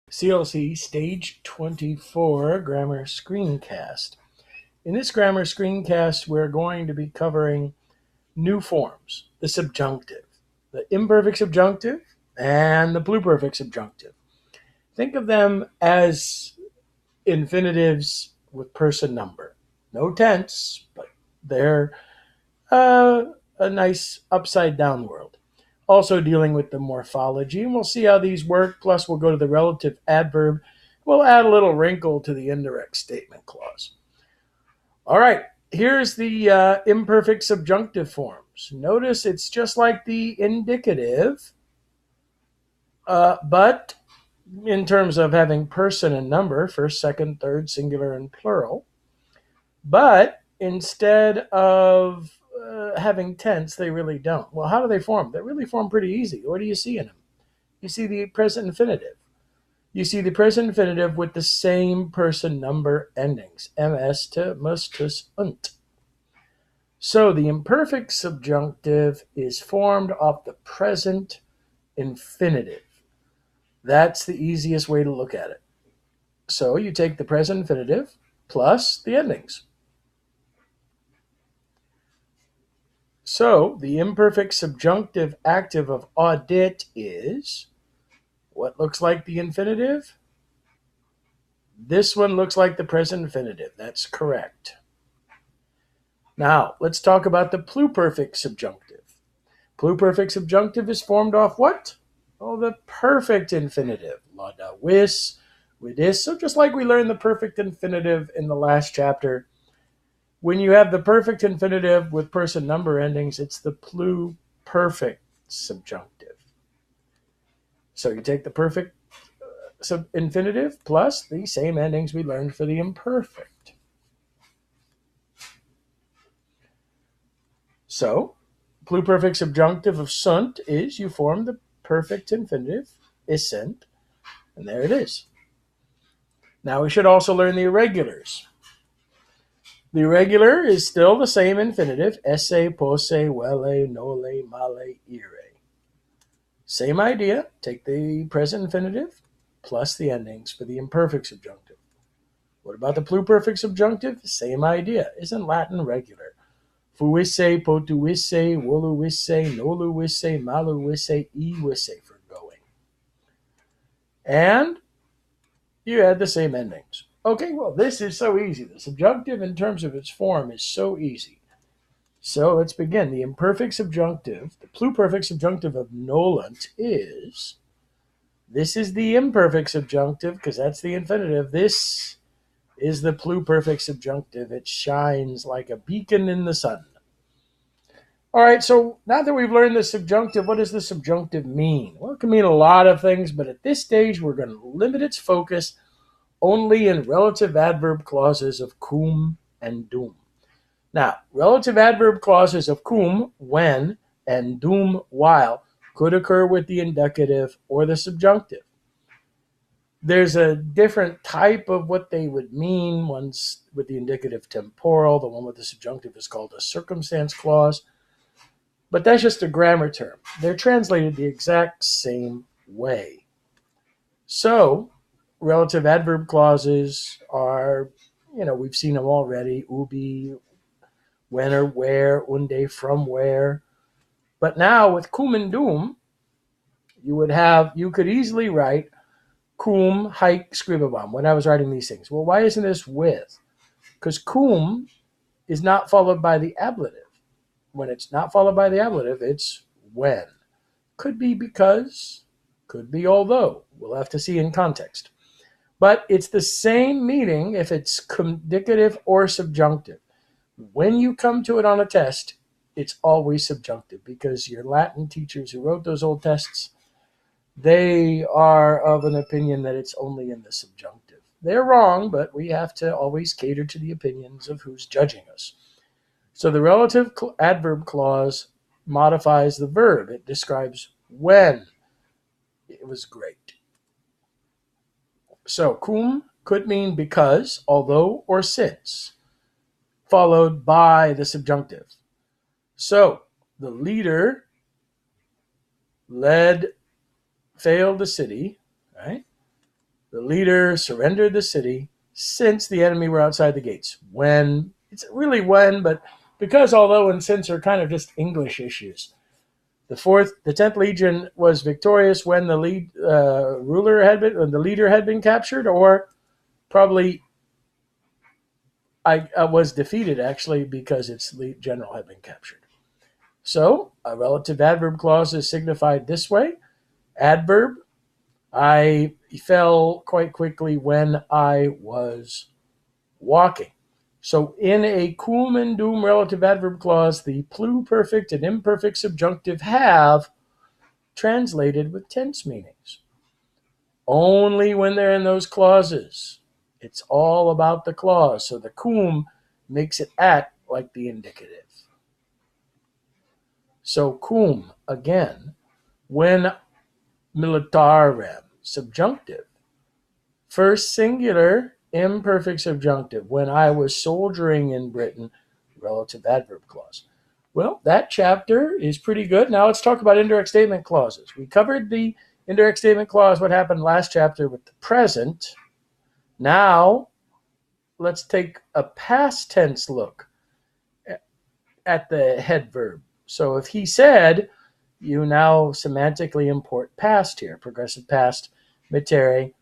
CLC Stage 24 Grammar Screencast. In this Grammar Screencast, we're going to be covering new forms, the subjunctive, the imperfect subjunctive, and the pluperfect subjunctive. Think of them as infinitives with person number. No tense, but they're a nice upside down world. Also dealing with the morphology, and we'll see how these work. Plus, we'll go to the relative adverb. We'll add a little wrinkle to the indirect statement clause. All right, here's the imperfect subjunctive forms. Notice it's just like the indicative, but in terms of having person and number, first, second, third, singular, and plural. But instead of having tense, they really don't. Well, how do they form? They really form pretty easy. What do you see in them? You see the present infinitive. You see the present infinitive with the same person number endings, ms to mus tus unt. So the imperfect subjunctive is formed off the present infinitive. That's the easiest way to look at it. So you take the present infinitive plus the endings. So the imperfect subjunctive active of audit is what looks like the infinitive? This one looks like the present infinitive. That's correct. Now, let's talk about the pluperfect subjunctive. Pluperfect subjunctive is formed off what? Oh, the perfect infinitive. Lada wis, widis. So just like we learned the perfect infinitive in the last chapter, when you have the perfect infinitive with person number endings, it's the pluperfect subjunctive. So you take the perfect infinitive plus the same endings we learned for the imperfect. So, pluperfect subjunctive of sunt is you form the perfect infinitive, isent, and there it is. Now we should also learn the irregulars. The irregular is still the same infinitive, esse, posse, welle, nole, male, ire. Same idea, take the present infinitive plus the endings for the imperfect subjunctive. What about the pluperfect subjunctive? Same idea, isn't Latin regular. Fuisse, potuisse, voluisse, noluisse, maluisse, iwisse for going. And you add the same endings. Okay, well, this is so easy. The subjunctive in terms of its form is so easy. So let's begin. The imperfect subjunctive, the pluperfect subjunctive of nolunt is, this is the imperfect subjunctive because that's the infinitive. This is the pluperfect subjunctive. It shines like a beacon in the sun. All right, so now that we've learned the subjunctive, what does the subjunctive mean? Well, it can mean a lot of things, but at this stage, we're going to limit its focus only in relative adverb clauses of cum and dum. Now, relative adverb clauses of cum, when, and dum, while, could occur with the indicative or the subjunctive. There's a different type of what they would mean. One's with the indicative temporal. The one with the subjunctive is called a circumstance clause. But that's just a grammar term. They're translated the exact same way. So, relative adverb clauses are, we've seen them already. Ubi, when or where, unde, from where. But now with cum and dum, you could easily write cum haec scribabam when I was writing these things. Well, why isn't this with? Because cum is not followed by the ablative. When it's not followed by the ablative, it's when. Could be because, could be although. We'll have to see in context. But it's the same meaning if it's indicative or subjunctive. When you come to it on a test, it's always subjunctive because your Latin teachers who wrote those old tests, they are of an opinion that it's only in the subjunctive. They're wrong, but we have to always cater to the opinions of who's judging us. So the relative adverb clause modifies the verb. It describes when it was great. So cum could mean because, although, or since, followed by the subjunctive. So the leader failed the city, right? leader surrendered the city since the enemy were outside the gates. When, it's really when, but because although and since are kind of just English issues. The 10th Legion was victorious when the leader had been captured, or probably I was defeated actually because its lead general had been captured. So a relative adverb clause is signified this way. Adverb, I fell quite quickly when I was walking. So in a cum and dum relative adverb clause, the pluperfect and imperfect subjunctive have translated with tense meanings. Only when they're in those clauses. It's all about the clause. So the cum makes it act like the indicative. So cum, again, when militarem, subjunctive. First singular, imperfect subjunctive. When I was soldiering in Britain, relative adverb clause. Well, that chapter is pretty good. Now let's talk about indirect statement clauses. We covered the indirect statement clause, what happened last chapter with the present. Now let's take a past tense look at the head verb. So if he said, you now semantically import past here. Progressive past, mittere,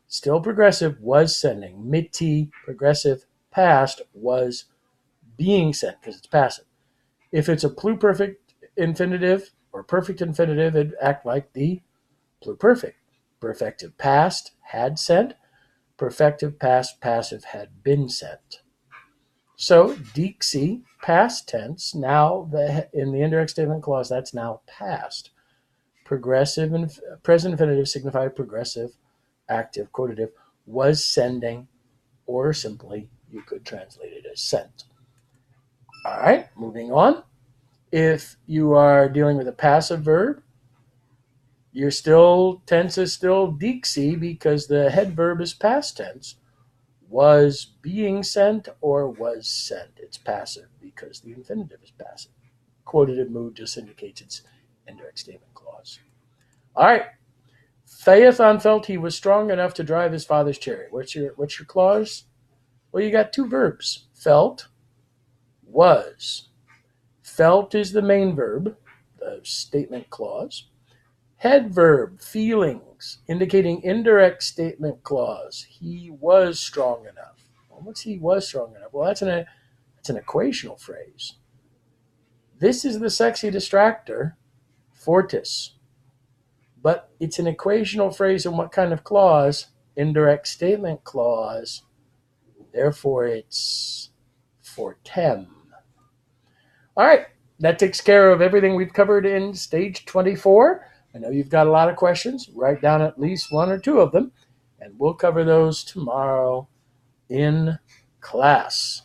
still progressive, was sending. Mitti, progressive past, was being sent because it's passive. If it's a pluperfect infinitive or perfect infinitive, it'd act like the pluperfect. Perfective past, had sent. Perfective past, passive, had been sent. So dixi, past tense, now in the indirect statement clause, that's now past. Progressive and present infinitive signify progressive, active, quotative, was sending, or simply you could translate it as sent. All right, moving on. If you are dealing with a passive verb, your tense is still dixi because the head verb is past tense. Was being sent or was sent. It's passive because the infinitive is passive. Quotative mood just indicates its indirect statement clause. All right. Phaethon felt he was strong enough to drive his father's chariot. What's your clause? Well, you got two verbs. Felt, was. Felt is the main verb, the statement clause. Head verb, feelings, indicating indirect statement clause. He was strong enough. Well, what's he was strong enough? Well, that's an equational phrase. This is the sexy distractor, fortis. But it's an equational phrase in what kind of clause? Indirect statement clause. Therefore, it's fortem. All right, that takes care of everything we've covered in stage 24. I know you've got a lot of questions. Write down at least one or two of them, and we'll cover those tomorrow in class.